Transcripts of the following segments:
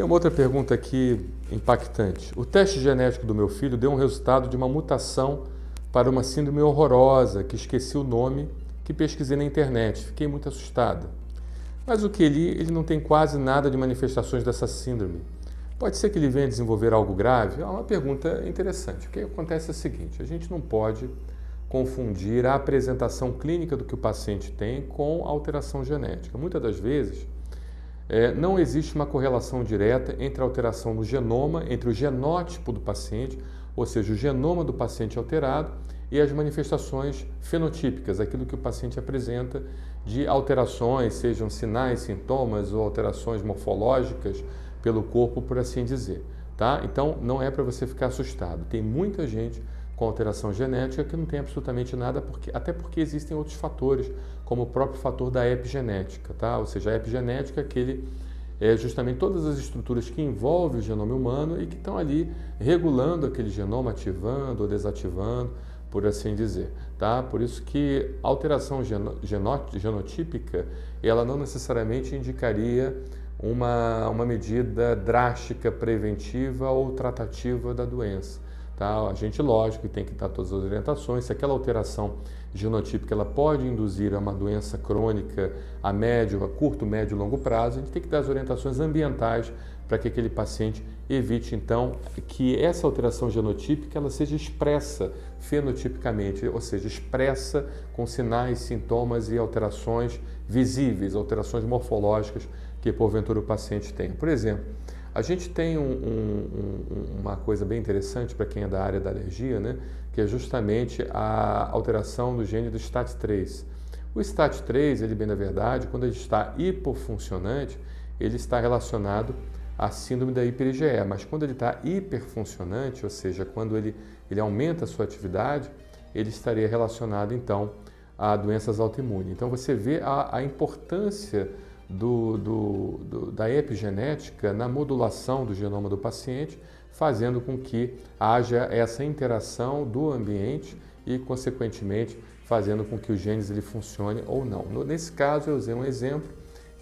uma outra pergunta aqui impactante. O teste genético do meu filho deu um resultado de uma mutação para uma síndrome horrorosa, que esqueci o nome, que pesquisei na internet. Fiquei muito assustada. Mas o que ele não tem quase nada de manifestações dessa síndrome. Pode ser que ele venha desenvolver algo grave? É uma pergunta interessante. O que acontece é o seguinte, a gente não pode confundir a apresentação clínica do que o paciente tem com a alteração genética. Muitas das vezes, não existe uma correlação direta entre a alteração no genoma, entre o genótipo do paciente, ou seja, o genoma do paciente alterado, e as manifestações fenotípicas, aquilo que o paciente apresenta de alterações, sejam sinais, sintomas ou alterações morfológicas pelo corpo, por assim dizer. Tá? Então, não é para você ficar assustado. Tem muita gente com alteração genética que não tem absolutamente nada, até porque existem outros fatores, como o próprio fator da epigenética, tá? Ou seja, a epigenética é justamente todas as estruturas que envolvem o genoma humano e que estão ali regulando aquele genoma, ativando ou desativando, por assim dizer, tá? Por isso que a alteração genotípica, ela não necessariamente indicaria uma medida drástica, preventiva ou tratativa da doença. Tá? A gente, lógico, tem que dar todas as orientações. Se aquela alteração genotípica ela pode induzir a uma doença crônica a médio, a curto, médio e longo prazo, a gente tem que dar as orientações ambientais para que aquele paciente evite, então, que essa alteração genotípica ela seja expressa fenotipicamente, ou seja, expressa com sinais, sintomas e alterações visíveis, alterações morfológicas que, porventura, o paciente tem. Por exemplo, a gente tem uma coisa bem interessante para quem é da área da alergia, né? Que é justamente a alteração do gene do STAT3. O STAT3, ele bem na verdade, quando ele está hipofuncionante, ele está relacionado à síndrome da hiper-IgE, mas quando ele está hiperfuncionante, ou seja, quando ele aumenta a sua atividade, ele estaria relacionado então a doenças autoimunes. Então você vê a importância da epigenética na modulação do genoma do paciente, fazendo com que haja essa interação do ambiente e, consequentemente, fazendo com que os genes ele funcione ou não. Nesse caso, eu usei um exemplo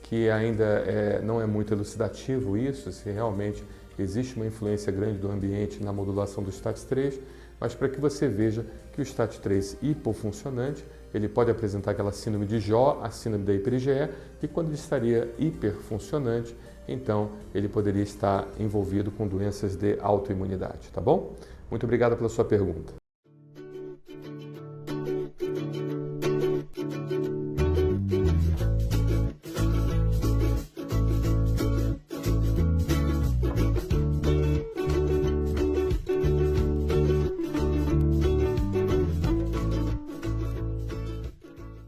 que ainda não é muito elucidativo isso, se realmente existe uma influência grande do ambiente na modulação do STAT3, mas para que você veja que o STAT3 hipofuncionante, ele pode apresentar aquela síndrome de Jó, a síndrome da hiper-IgE, e quando ele estaria hiperfuncionante, então ele poderia estar envolvido com doenças de autoimunidade, tá bom? Muito obrigado pela sua pergunta.